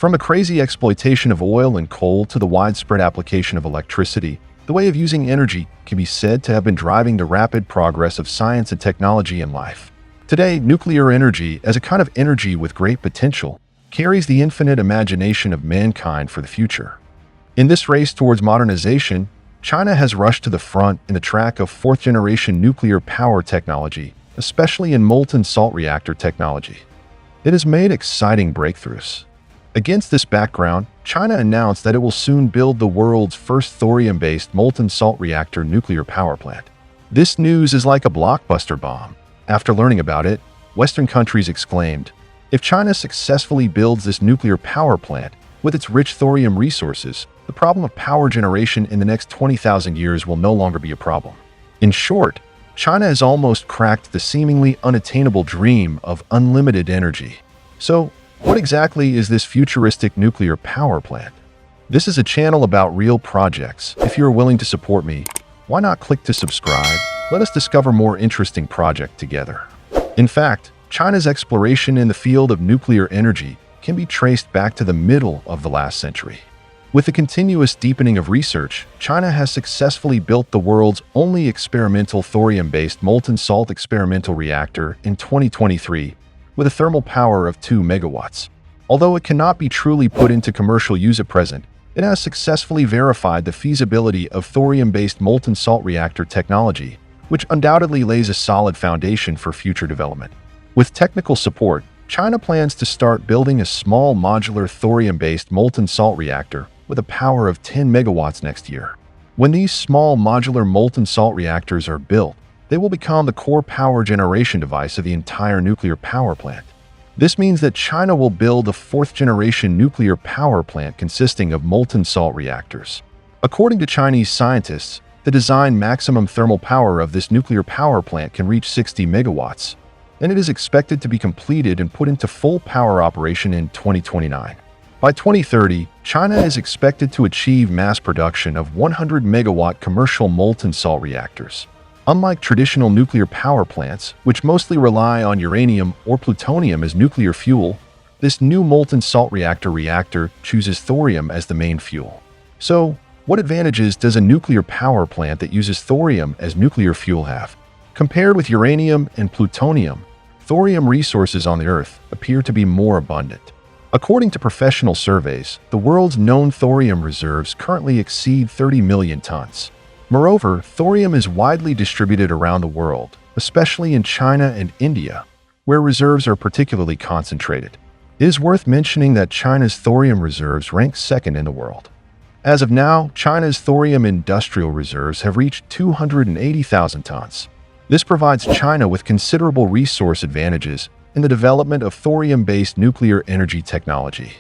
From the crazy exploitation of oil and coal to the widespread application of electricity, the way of using energy can be said to have been driving the rapid progress of science and technology in life. Today, nuclear energy, as a kind of energy with great potential, carries the infinite imagination of mankind for the future. In this race towards modernization, China has rushed to the front in the track of fourth-generation nuclear power technology, especially in molten salt reactor technology. It has made exciting breakthroughs. Against this background, China announced that it will soon build the world's first thorium-based molten salt reactor nuclear power plant. This news is like a blockbuster bomb. After learning about it, Western countries exclaimed, "If China successfully builds this nuclear power plant with its rich thorium resources, the problem of power generation in the next 20,000 years will no longer be a problem." In short, China has almost cracked the seemingly unattainable dream of unlimited energy. So, what exactly is this futuristic nuclear power plant? This is a channel about real projects. If you're willing to support me, why not click to subscribe? Let us discover more interesting projects together. In fact, China's exploration in the field of nuclear energy can be traced back to the middle of the last century. With the continuous deepening of research, China has successfully built the world's only experimental thorium-based molten salt experimental reactor in 2023, with a thermal power of 2 megawatts. Although it cannot be truly put into commercial use at present, it has successfully verified the feasibility of thorium-based molten salt reactor technology, which undoubtedly lays a solid foundation for future development. With technical support, China plans to start building a small modular thorium-based molten salt reactor with a power of 10 megawatts next year. When these small modular molten salt reactors are built, they will become the core power generation device of the entire nuclear power plant. This means that China will build a fourth-generation nuclear power plant consisting of molten salt reactors. According to Chinese scientists, the design maximum thermal power of this nuclear power plant can reach 60 megawatts, and it is expected to be completed and put into full power operation in 2029. By 2030, China is expected to achieve mass production of 100 megawatt commercial molten salt reactors. Unlike traditional nuclear power plants, which mostly rely on uranium or plutonium as nuclear fuel, this new molten salt reactor chooses thorium as the main fuel. So, what advantages does a nuclear power plant that uses thorium as nuclear fuel have? Compared with uranium and plutonium, thorium resources on the Earth appear to be more abundant. According to professional surveys, the world's known thorium reserves currently exceed 30 million tons. Moreover, thorium is widely distributed around the world, especially in China and India, where reserves are particularly concentrated. It is worth mentioning that China's thorium reserves rank second in the world. As of now, China's thorium industrial reserves have reached 280,000 tons. This provides China with considerable resource advantages in the development of thorium-based nuclear energy technology.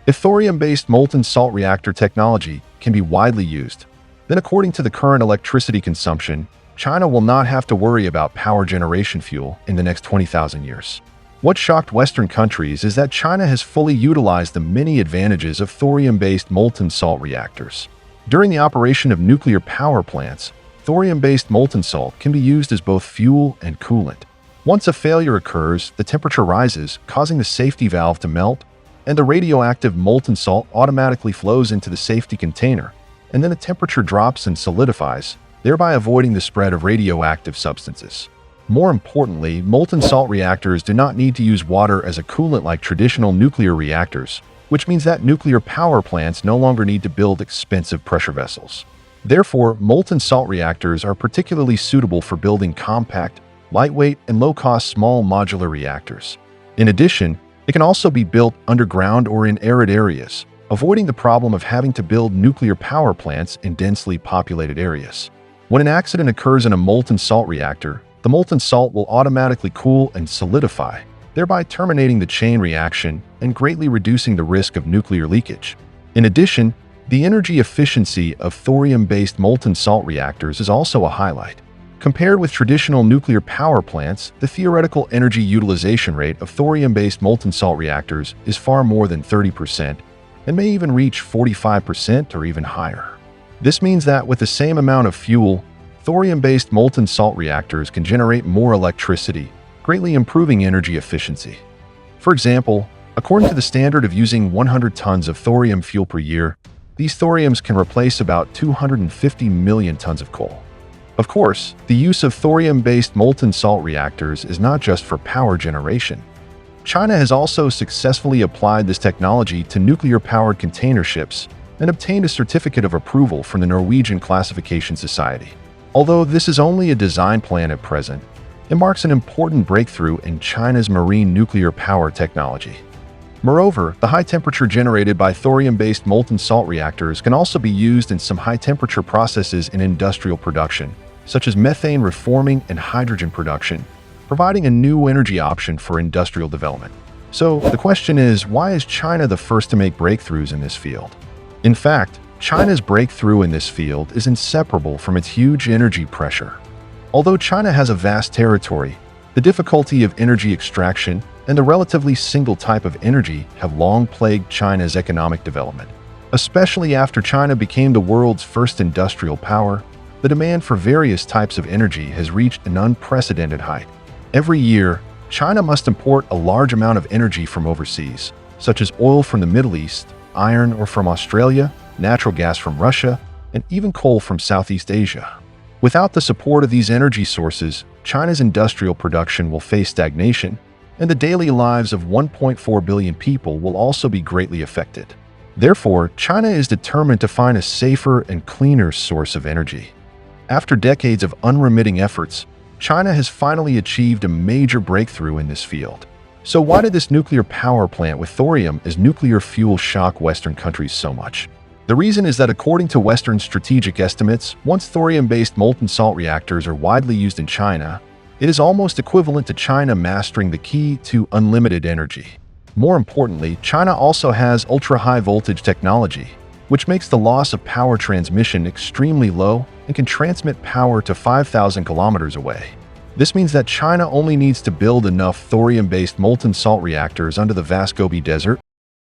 If thorium-based molten salt reactor technology can be widely used, then according to the current electricity consumption, China will not have to worry about power generation fuel in the next 20,000 years. What shocked Western countries is that China has fully utilized the many advantages of thorium-based molten salt reactors. During the operation of nuclear power plants, thorium-based molten salt can be used as both fuel and coolant. Once a failure occurs, the temperature rises, causing the safety valve to melt, and the radioactive molten salt automatically flows into the safety container, and then the temperature drops and solidifies, thereby avoiding the spread of radioactive substances. More importantly, molten salt reactors do not need to use water as a coolant like traditional nuclear reactors, which means that nuclear power plants no longer need to build expensive pressure vessels. Therefore, molten salt reactors are particularly suitable for building compact, lightweight, and low-cost small modular reactors. In addition, it can also be built underground or in arid areas, avoiding the problem of having to build nuclear power plants in densely populated areas. When an accident occurs in a molten salt reactor, the molten salt will automatically cool and solidify, thereby terminating the chain reaction and greatly reducing the risk of nuclear leakage. In addition, the energy efficiency of thorium-based molten salt reactors is also a highlight. Compared with traditional nuclear power plants, the theoretical energy utilization rate of thorium-based molten salt reactors is far more than 30%, and may even reach 45% or even higher. This means that with the same amount of fuel, thorium-based molten salt reactors can generate more electricity, greatly improving energy efficiency. For example, According to the standard of using 100 tons of thorium fuel per year, these thoriums can replace about 250 million tons of coal. Of course, the use of thorium-based molten salt reactors is not just for power generation. China has also successfully applied this technology to nuclear-powered container ships and obtained a certificate of approval from the Norwegian Classification Society. Although this is only a design plan at present, it marks an important breakthrough in China's marine nuclear power technology. Moreover, the high temperature generated by thorium-based molten salt reactors can also be used in some high-temperature processes in industrial production, such as methane reforming and hydrogen production, providing a new energy option for industrial development. So, the question is, why is China the first to make breakthroughs in this field? In fact, China's breakthrough in this field is inseparable from its huge energy pressure. Although China has a vast territory, the difficulty of energy extraction and the relatively single type of energy have long plagued China's economic development. Especially after China became the world's first industrial power, the demand for various types of energy has reached an unprecedented height. Every year, China must import a large amount of energy from overseas, such as oil from the Middle East, iron ore from Australia, natural gas from Russia, and even coal from Southeast Asia. Without the support of these energy sources, China's industrial production will face stagnation, and the daily lives of 1.4 billion people will also be greatly affected. Therefore, China is determined to find a safer and cleaner source of energy. After decades of unremitting efforts, China has finally achieved a major breakthrough in this field. So why did this nuclear power plant with thorium as nuclear fuel shock Western countries so much? The reason is that according to Western strategic estimates, once thorium-based molten salt reactors are widely used in China, it is almost equivalent to China mastering the key to unlimited energy. More importantly, China also has ultra-high voltage technology, which makes the loss of power transmission extremely low and can transmit power to 5,000 kilometers away. This means that China only needs to build enough thorium-based molten salt reactors under the vast Gobi Desert,